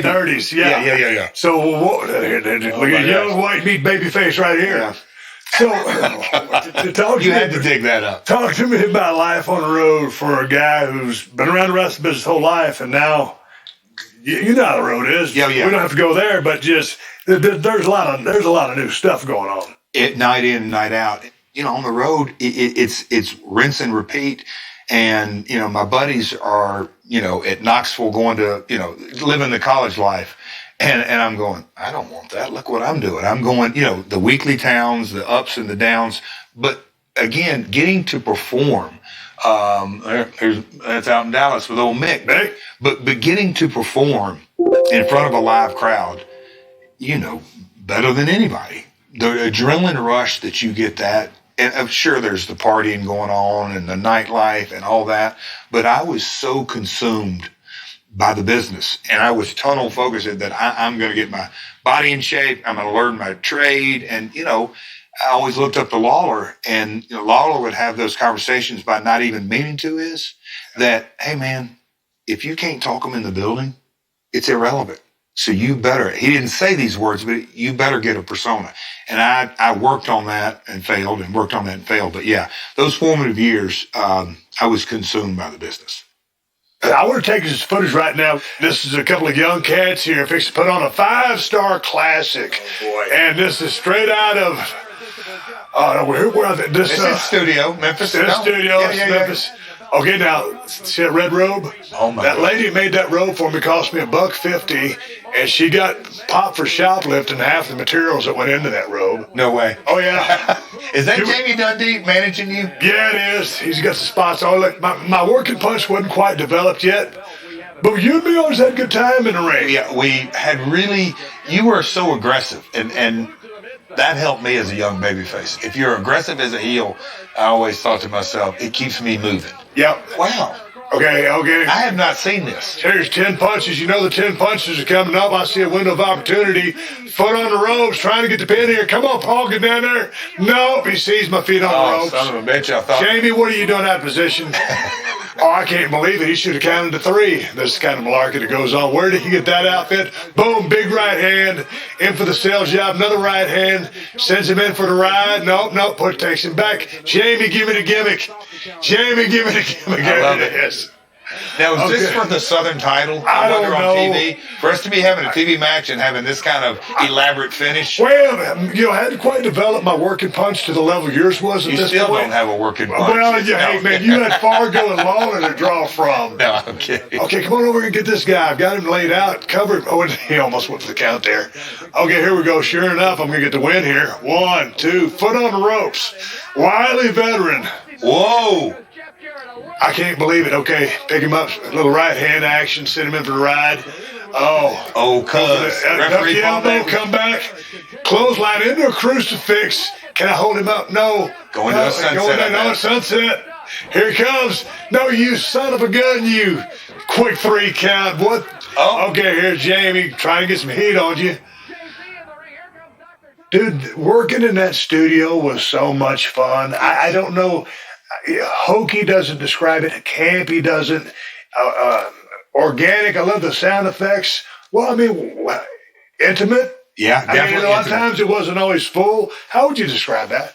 30s, yeah. So, look at young white meat baby face right here. Yeah. So, talk to You me, had to dig that up. talk to me about life on the road for a guy who's been around the rest of his whole life, and now you know how the road is. Yeah. We don't have to go there, but just there's a lot of new stuff going on. Night in and night out. On the road, it's rinse and repeat. And, my buddies are, at Knoxville going to, living the college life. And I'm going, I don't want that. Look what I'm doing. I'm going, the weekly towns, the ups and the downs. But again, getting to perform, that's out in Dallas with old Mick. But getting to perform in front of a live crowd, better than anybody. The adrenaline rush that you get that, and I'm sure there's the partying going on and the nightlife and all that, but I was so consumed by the business, and I was tunnel focused that I'm going to get my body in shape. I'm going to learn my trade. And, I always looked up to Lawler, and Lawler would have those conversations by not even meaning to, is that, hey, man, if you can't talk them in the building, it's irrelevant. So you better, he didn't say these words, but you better get a persona. And I worked on that and failed, and worked on that and failed. But yeah, those formative years, I was consumed by the business. I want to take this footage right now. This is a couple of young cats here fixing to put on a 5-star classic. Oh, boy. And this is straight out of, where are they? This is studio, Memphis. Studio, Yeah. Memphis. Okay, now, see that red robe? Oh, my That God. lady made that robe for me, cost me $1.50, and she got popped for shoplifting half the materials that went into that robe. No way. Oh, yeah. Is that Jamie Dundee managing you? Yeah, it is. He's got the spots. Oh, look, my working punch wasn't quite developed yet, but you and me always had a good time in the ring. Yeah, we had really, you were so aggressive, and that helped me as a young babyface. If you're aggressive as a heel, I always thought to myself, it keeps me moving. Yep. Wow. Okay. I have not seen this. Here's 10 punches. You know the 10 punches are coming up. I see a window of opportunity. Foot on the ropes, trying to get the pin here. Come on, Paul, get down there. Nope, he sees my feet on the ropes. Son of a bitch, I thought. Jamie, what are you doing in that position? Oh, I can't believe it. He should have counted to 3. This is kind of malarkey that goes on. Where did he get that outfit? Boom, big right hand. In for the sales job. Another right hand. Sends him in for the ride. Nope. Takes him back. Jamie, give me the gimmick. Jamie, give me the gimmick. I love There it it. is. Now, is this for the Southern title? I don't wonder know. on TV? For us to be having a TV match and having this kind of elaborate finish? Well, I hadn't quite developed my working punch to the level yours was at You this still point. don't have a working punch. Well, hey, man, you had Fargo and Lawler to draw from. No, I'm kidding. Okay, come on over and get this guy. I've got him laid out, covered. Oh, and he almost went for the count there. Okay, here we go. Sure enough, I'm going to get the win here. 1, 2, foot on the ropes. Wily veteran. Whoa. I can't believe it. Okay, pick him up. A little right hand action. Send him in for the ride. Oh, cuz. Duck the elbow, come back. Clothesline into a crucifix. Can I hold him up? No. Going to a sunset. Going into a sunset. Here he comes. No, you son of a gun, you. Quick 3 count. What? Oh. Okay, here's Jamie trying to get some heat on you. Dude, working in that studio was so much fun. I don't know. Hokey doesn't describe it. Campy doesn't. Organic. I love the sound effects. Well, I mean, intimate. Yeah, I definitely. mean, a lot of times it wasn't always full. How would you describe that?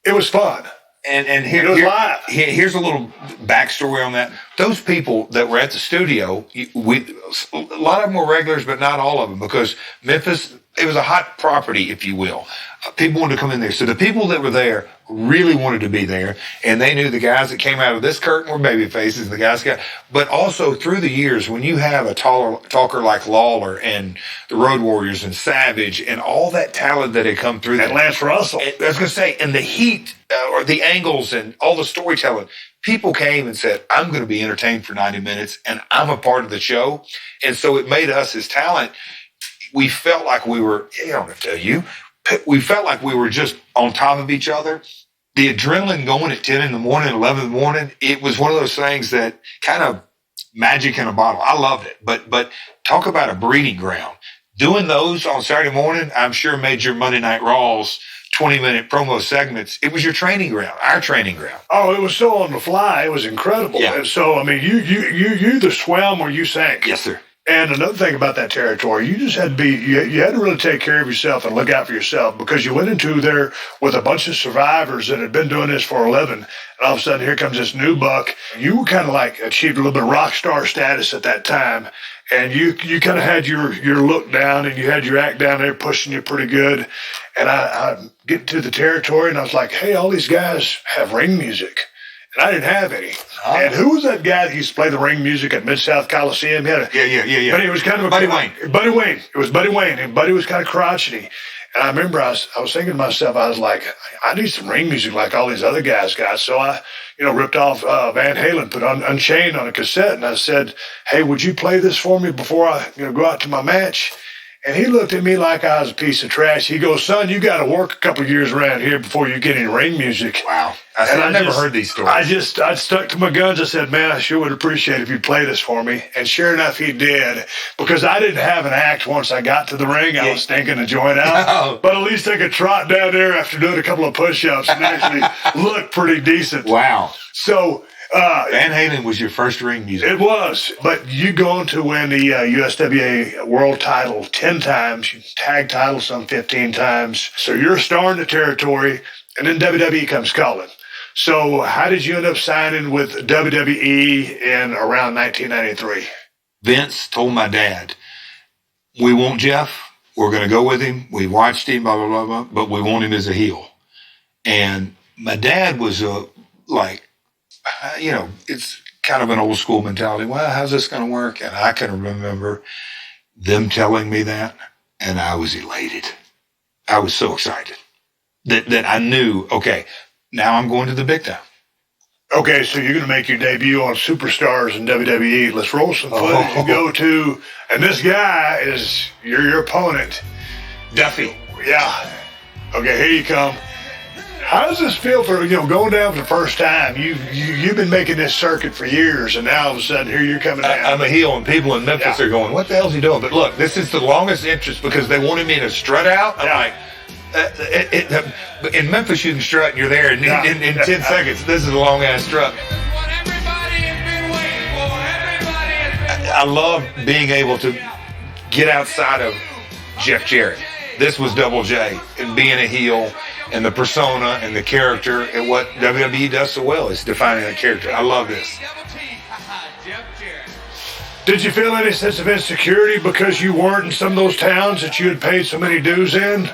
It was fun. And It was live. here's a little backstory on that. Those people that were at the studio, a lot of them were regulars, but not all of them, because Memphis, it was a hot property, if you will. People wanted to come in there. So the people that were there really wanted to be there, and they knew the guys that came out of this curtain were baby faces, the guys got, but also through the years, when you have a talker like Lawler and the Road Warriors and Savage and all that talent that had come through, And Lance Russell. I was going to say, and the heat or the angles and all the storytelling, people came and said, I'm going to be entertained for 90 minutes and I'm a part of the show. And so it made us as talent, we felt like we were, I don't have to tell you, we felt like we were just on top of each other. The adrenaline going at 10 in the morning, 11 in the morning, it was one of those things that kind of magic in a bottle. I loved it. But talk about a breeding ground. Doing those on Saturday morning, I'm sure made your Monday Night Raws 20-minute promo segments. It was your training ground, our training ground. Oh, it was so on the fly. It was incredible. Yeah. And so, I mean, you either swam or you sank. Yes, sir. And another thing about that territory, you just had to be, you had to really take care of yourself and look out for yourself, because you went into there with a bunch of survivors that had been doing this for a living. And all of a sudden, here comes this new buck. You were kind of like achieved a little bit of rock star status at that time. And you kind of had your look down, and you had your act down there pushing you pretty good. And I get to the territory, and I was like, hey, all these guys have ring music. And I didn't have any. And who was that guy that used to play the ring music at Mid-South Coliseum? He had Yeah. But he was kind of Buddy Wayne. Buddy Wayne. It was Buddy Wayne. And Buddy was kind of crotchety. And I remember I was thinking to myself, I was like, I need some ring music like all these other guys got. So I, ripped off Van Halen, put on Unchained on a cassette. And I said, hey, would you play this for me before I go out to my match? And he looked at me like I was a piece of trash. He goes, son, you got to work a couple of years around here before you get any ring music. Wow. I've never heard these stories. I stuck to my guns. I said, man, I sure would appreciate it if you'd play this for me. And sure enough, he did. Because I didn't have an act once I got to the ring. I was thinking to join out. But at least I could trot down there after doing a couple of push-ups and actually look pretty decent. Wow. So Van Halen was your first ring music. It was, but you going to win the USWA world title 10 times, tag title some 15 times. So you're a star in the territory, and then WWE comes calling. So how did you end up signing with WWE in around 1993? Vince told my dad, we want Jeff. We're going to go with him. We watched him, blah, blah, blah, blah, but we want him as a heel. And my dad was it's kind of an old school mentality. Well, how's this going to work? And I can remember them telling me that, and I was elated. I was so excited that I knew, okay, now I'm going to the big time. Okay, so you're going to make your debut on Superstars in WWE. Let's roll some footage and go to, and this guy is your opponent. Duffy. Yeah. Okay, here you come. How does this feel for going down for the first time? You've been making this circuit for years, and now all of a sudden here you're coming down. I'm a heel, and people in Memphis are going, "What the hell's he doing?" But look, this is the longest entrance because they wanted me to strut out. I'm like, in Memphis you can strut, and you're there in 10 seconds. This is a long ass strut. I love being able to get outside of Jeff Jarrett. This was Double J, and being a heel, and the persona, and the character, and what WWE does so well is defining a character. I love this. Did you feel any sense of insecurity because you weren't in some of those towns that you had paid so many dues in?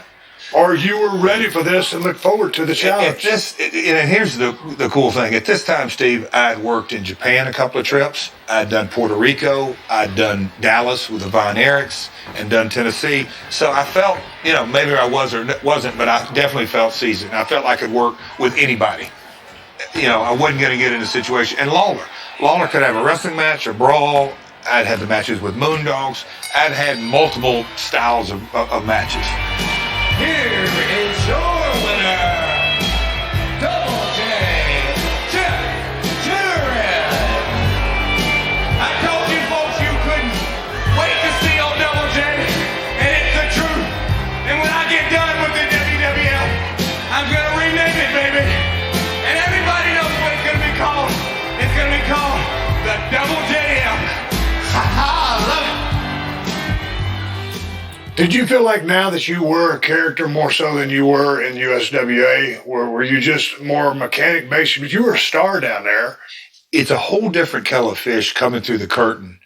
Or you were ready for this and look forward to the challenge? And here's the cool thing. At this time, Steve, I had worked in Japan a couple of trips. I'd done Puerto Rico. I'd done Dallas with the Von Erichs and done Tennessee. So I felt, maybe I was or wasn't, but I definitely felt seasoned. I felt I could work with anybody. I wasn't going to get in a situation. And Lawler could have a wrestling match, a brawl. I'd had the matches with Moondogs. I'd had multiple styles of matches. Here is your winner, Double J, Jarrett. I told you folks you couldn't wait to see old Double J, and it's the truth. And when I get done with the WWF, I'm going to rename it, baby. And everybody knows what it's going to be called. It's going to be called the Double JF. Ha ha, love it. Did you feel like now that you were a character more so than you were in USWA? Were you just more mechanic based? But you were a star down there. It's a whole different kettle of fish coming through the curtain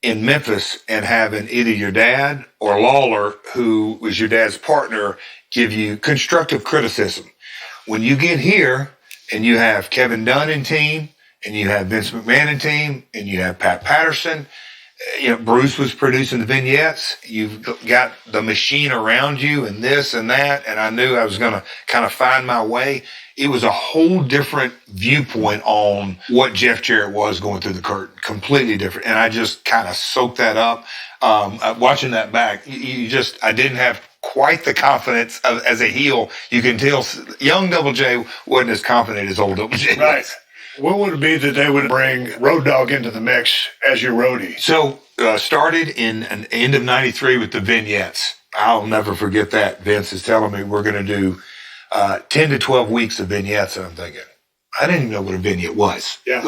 in Memphis and having either your dad or Lawler, who was your dad's partner, give you constructive criticism. When you get here and you have Kevin Dunn in team, and you have Vince McMahon in team, and you have Pat Patterson, Bruce was producing the vignettes. You've got the machine around you and this and that. And I knew I was going to kind of find my way. It was a whole different viewpoint on what Jeff Jarrett was going through the curtain. Completely different. And I just kind of soaked that up. Watching that back, I didn't have quite the confidence as a heel. You can tell young Double J wasn't as confident as old Double J. Right. What would it be that they would bring Road Dogg into the mix as your roadie? So started in an end of 93 with the vignettes. I'll never forget that. Vince is telling me we're going to do 10 to 12 weeks of vignettes. And I'm thinking, I didn't even know what a vignette was. Yeah.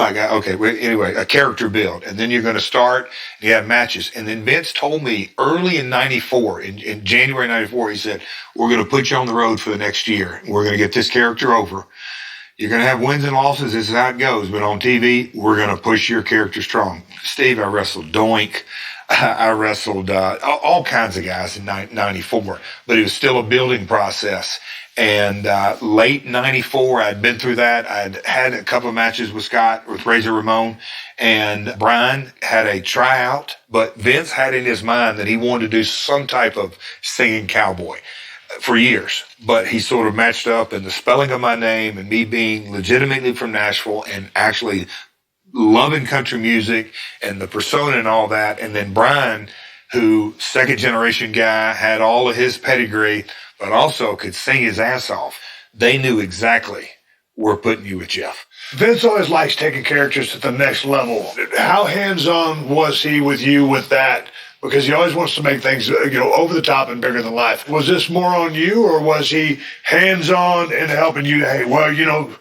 Anyway, a character build. And then you're going to start, and you have matches. And then Vince told me early in 94, in January 94, he said, we're going to put you on the road for the next year. We're going to get this character over. You're going to have wins and losses. This is how it goes. But on TV, we're going to push your character strong. Steve, I wrestled Doink. I wrestled all kinds of guys in 94. But it was still a building process. And late 94, I'd been through that. I'd had a couple of matches with Scott, with Razor Ramon, and Brian had a tryout. But Vince had in his mind that he wanted to do some type of singing cowboy for years. But he sort of matched up in the spelling of my name and me being legitimately from Nashville and actually loving country music and the persona and all that. And then Brian, who second generation guy, had all of his pedigree, but also could sing his ass off. They knew exactly we're putting you with Jeff. Vince always likes taking characters to the next level. How hands-on was he with you with that? Because he always wants to make things, over the top and bigger than life. Was this more on you, or was he hands-on in helping you? Hey, well,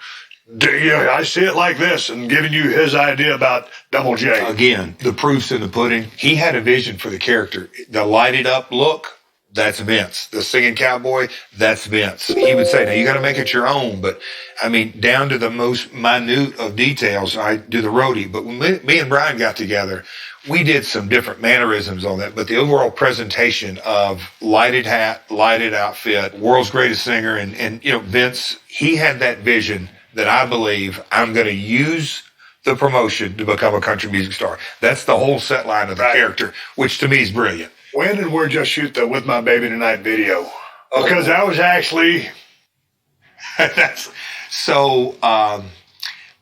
I see it like this, and giving you his idea about Double J. Again, the proof's in the pudding. He had a vision for the character. The lighted up look, that's Vince. The singing cowboy, that's Vince. He would say, now you got to make it your own. But I mean, down to the most minute of details, I do the roadie. But when me and Brian got together, we did some different mannerisms on that. But the overall presentation of lighted hat, lighted outfit, world's greatest singer. And Vince, he had that vision that I believe I'm going to use the promotion to become a country music star. That's the whole set line of the character, which to me is brilliant. When and where'd you shoot the With My Baby Tonight video? Because that was actually...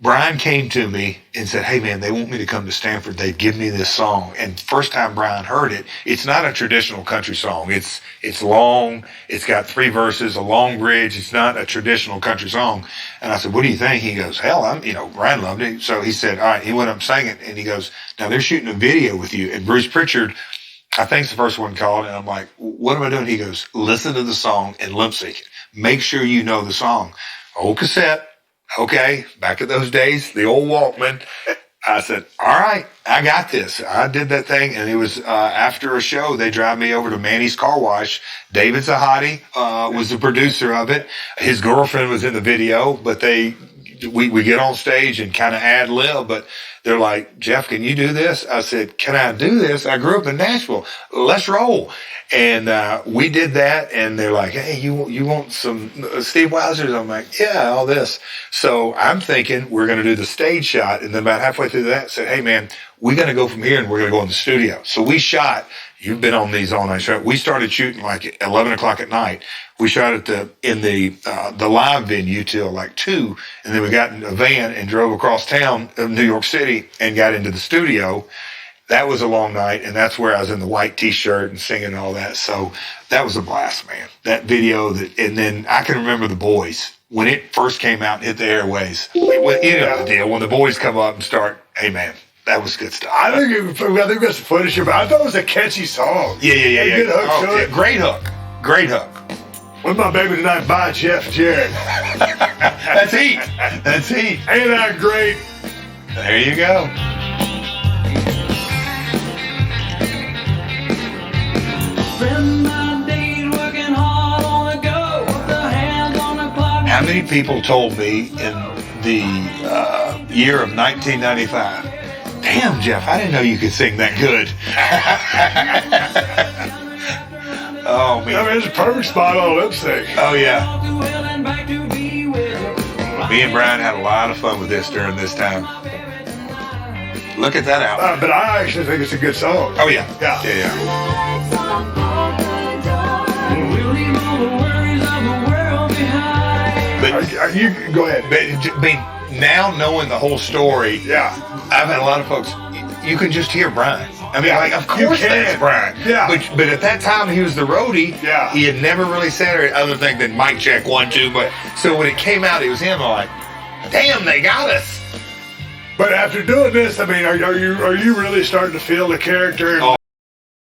Brian came to me and said, hey, man, they want me to come to Stanford. They've given me this song. And first time Brian heard it, it's not a traditional country song. It's long. It's got 3 verses, a long bridge. It's not a traditional country song. And I said, what do you think? He goes, hell, Brian loved it. So he said, all right. He went up and sang it. And he goes, now they're shooting a video with you. And Bruce Pritchard, I think's the first one called. And I'm like, what am I doing? He goes, listen to the song and lip sync it. Make sure you know the song. Old cassette. Okay, back in those days, the old Walkman. I said, all right, I got this. I did that thing, and it was after a show, they drive me over to Manny's Car Wash. David Zahadi was the producer of it. His girlfriend was in the video, but we get on stage and kind of ad lib, but they're like, Jeff, can you do this? I said, can I do this? I grew up in Nashville. Let's roll. And we did that, and they're like, hey, you want some Steve Weisers? I'm like, yeah, all this. So I'm thinking we're going to do the stage shot, and then about halfway through that, said, hey, man, we're going to go from here, and we're going to go in the studio. So we shot. You've been on these all night shows. We started shooting like at 11 o'clock at night. We shot in the live venue till like 2, and then we got in a van and drove across town of New York City and got into the studio. That was a long night, and that's where I was in the white T-shirt and singing and all that. So that was a blast, man. That video, and then I can remember the boys when it first came out and hit the airways. The deal when the boys come up and start, hey, man. That was good stuff. I think we got some footage here, but I thought it was a catchy song. Yeah. Good hook to it. Great hook. With My Baby Tonight by Jeff Jarrett. That's heat. Ain't that great? There you go. How many people told me in the year of 1995, damn, Jeff, I didn't know you could sing that good. Oh, man. I mean, it's a perfect spot on lip sync. Oh, yeah. Me and Brian had a lot of fun with this during this time. Look at that album. But I actually think it's a good song. Oh, yeah. But you go ahead. But now knowing the whole story, I've had a lot of folks. You can just hear Brian. I mean, like, of course that's Brian. Yeah. But at that time, he was the roadie. Yeah. He had never really said it other thing than mic check 1, 2. But so when it came out, it was him. I'm like, damn, they got us. But after doing this, I mean, are you really starting to feel the character?